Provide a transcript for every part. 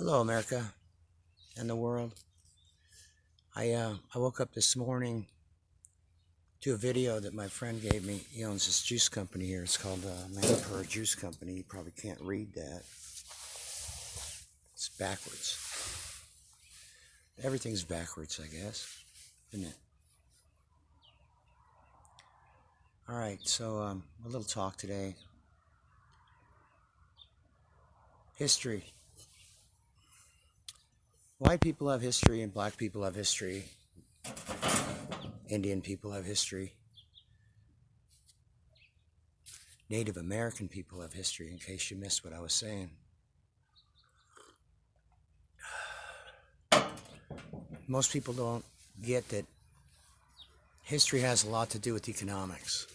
Hello, America and the world. I woke up this morning to a video that my friend gave me. He owns this juice company here. It's called Manipur Juice Company. You probably can't read that. It's backwards. Everything's backwards, I guess, isn't it? All right, so a little talk today. History. White people have history and black people have history. Indian people have history. Native American people have history, in case you missed what I was saying. Most people don't get that history has a lot to do with economics.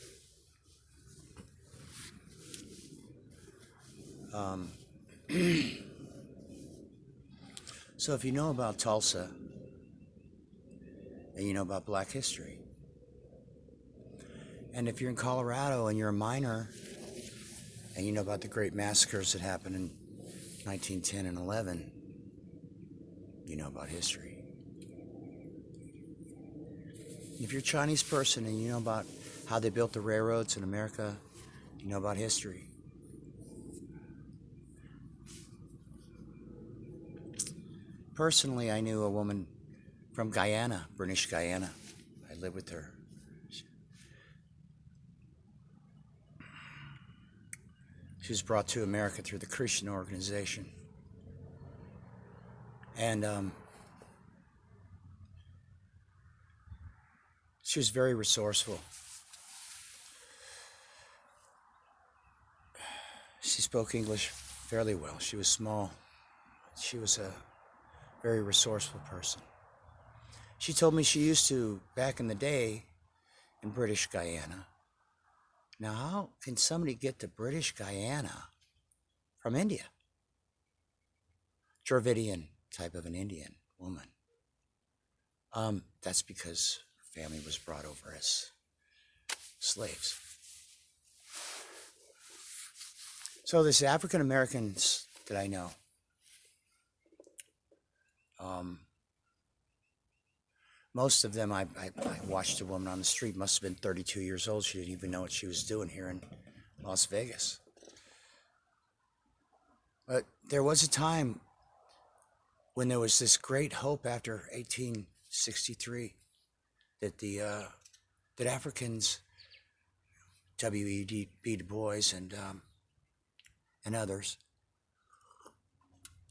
So if you know about Tulsa and you know about black history, and if you're in Colorado and you're a miner and you know about the great massacres that happened in 1910 and 11, you know about history. If you're a Chinese person and you know about how they built the railroads in America, you know about history. Personally, I knew a woman from Guyana, British Guyana. I lived with her. She was brought to America through the Christian organization. And she was very resourceful. She spoke English fairly well. She was small. She was a very resourceful person. She told me she used to, back in the day, in British Guyana. Now, how can somebody get to British Guyana from India? Dravidian type of an Indian woman. That's because her family was brought over as slaves. So this African Americans that I know, most of them, I watched a woman on the street, must have been 32 years old. She didn't even know what she was doing here in Las Vegas. But there was a time when there was this great hope after 1863 that that Africans, W.E.B. Du Bois and others,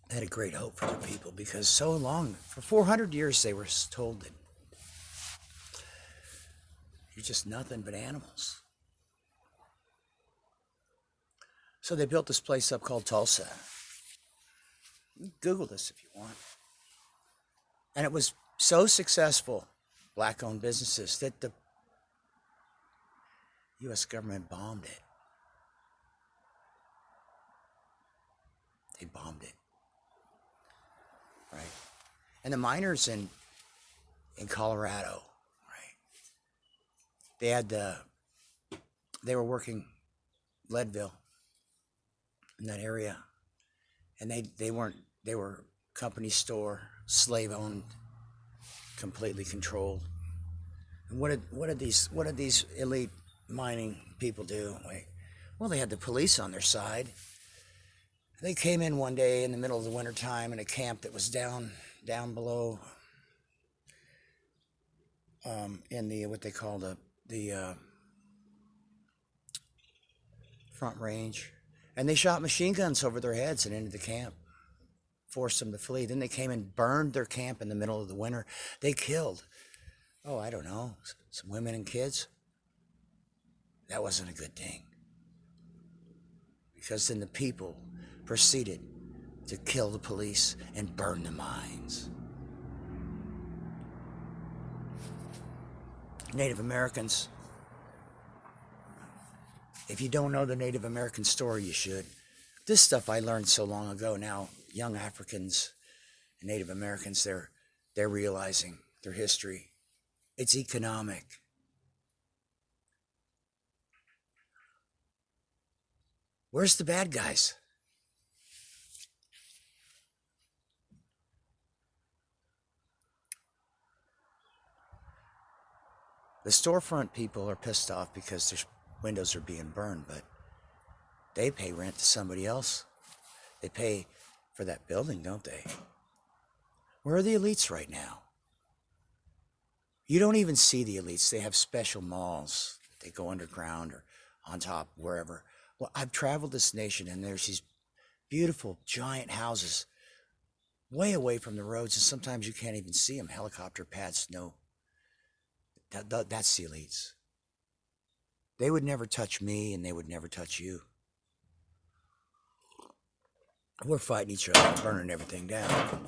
had a great hope for the people, because so long, for 400 years, they were told that you're just nothing but animals. So they built this place up called Tulsa. Google this if you want. And it was so successful, black-owned businesses, that the U.S. government bombed it. They bombed it, right? And the miners in Colorado, right? They were working Leadville in that area, and they were company store, slave owned, completely controlled. And what did these elite mining people do? Well, they had the police on their side. They came in one day in the middle of the winter time in a camp that was down below in the what they call the Front Range, and they shot machine guns over their heads and into the camp, forced them to flee. Then they came and burned their camp in the middle of the winter. They killed, oh, I don't know, some women and kids. That wasn't a good thing, because then the people proceeded to kill the police and burn the mines. Native Americans, if you don't know the Native American story, you should. This stuff I learned so long ago. Now young Africans and Native Americans, they're realizing their history. It's economic. Where's the bad guys? The storefront people are pissed off because their windows are being burned, but they pay rent to somebody else. They pay for that building, don't they? Where are the elites right now? You don't even see the elites. They have special malls. They go underground or on top, wherever. Well, I've traveled this nation, and there's these beautiful giant houses way away from the roads, and sometimes you can't even see them. Helicopter pads, no. That's the elites. They would never touch me, and they would never touch you. We're fighting each other, burning everything down.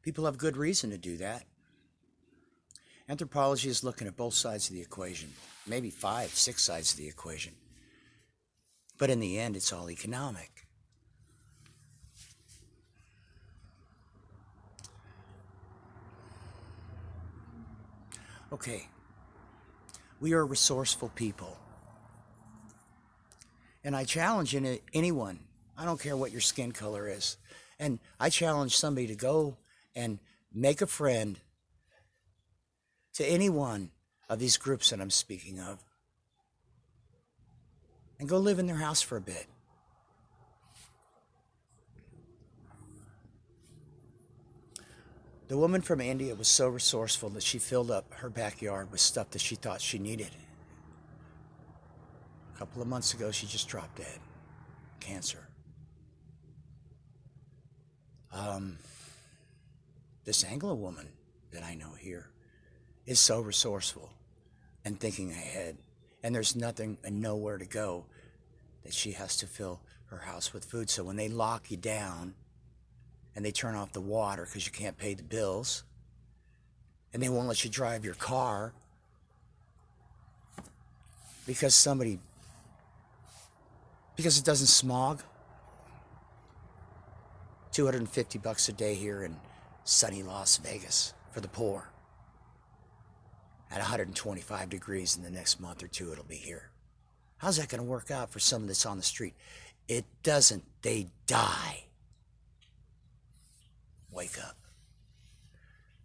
People have good reason to do that. Anthropology is looking at both sides of the equation, maybe 5, 6 sides of the equation. But in the end, it's all economic. Okay, we are resourceful people. And I challenge anyone, I don't care what your skin color is, and I challenge somebody to go and make a friend to any one of these groups that I'm speaking of, and go live in their house for a bit. The woman from India was so resourceful that she filled up her backyard with stuff that she thought she needed. A couple of months ago, she just dropped dead. Cancer. This Anglo woman that I know here is so resourceful and thinking ahead. And there's nothing and nowhere to go that she has to fill her house with food. So when they lock you down and they turn off the water because you can't pay the bills, and they won't let you drive your car because it doesn't smog. $250 a day here in sunny Las Vegas for the poor. At 125 degrees in the next month or two, it'll be here. How's that going to work out for someone that's on the street? It doesn't. They die. Wake up.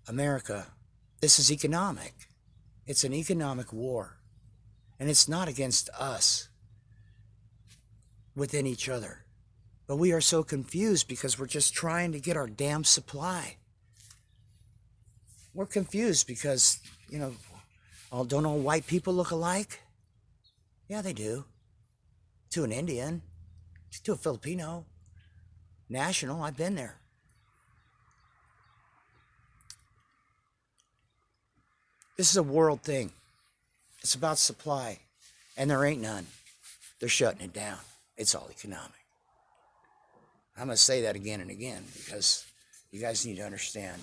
America, this is economic. It's an economic war. And it's not against us within each other. But we are so confused because we're just trying to get our damn supply. We're confused because, don't all white people look alike? Yeah, they do. To an Indian, to a Filipino, national, I've been there. This is a world thing. It's about supply, and there ain't none. They're shutting it down. It's all economic. I'm going to say that again and again because you guys need to understand.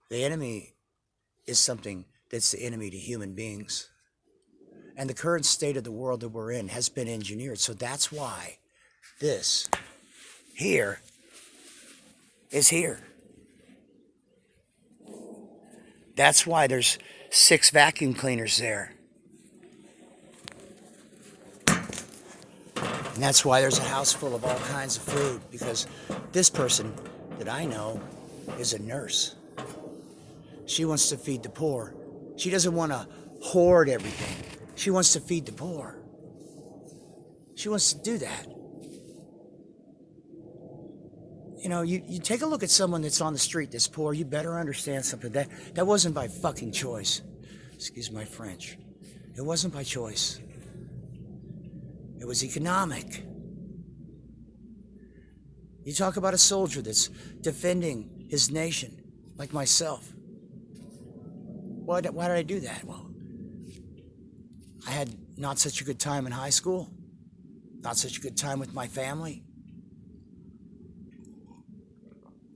The enemy is something that's the enemy to human beings. And the current state of the world that we're in has been engineered. So that's why this here is here. That's why there's 6 vacuum cleaners there. And that's why there's a house full of all kinds of food, because this person that I know is a nurse. She wants to feed the poor. She doesn't want to hoard everything. She wants to feed the poor. She wants to do that. You take a look at someone that's on the street that's poor, you better understand something. That wasn't by fucking choice. Excuse my French. It wasn't by choice. It was economic. You talk about a soldier that's defending his nation, like myself. Why did I do that? Well, I had not such a good time in high school, not such a good time with my family.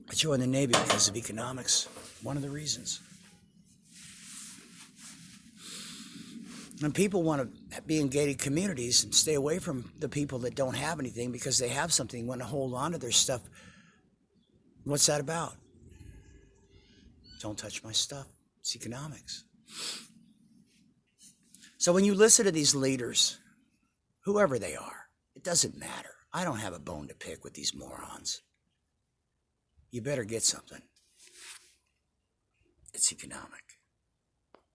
I joined the Navy because of economics, one of the reasons. And people want to be in gated communities and stay away from the people that don't have anything because they have something, want to hold on to their stuff. What's that about? Don't touch my stuff. It's economics. So when you listen to these leaders, whoever they are, it doesn't matter. I don't have a bone to pick with these morons. you better get something. It's economic.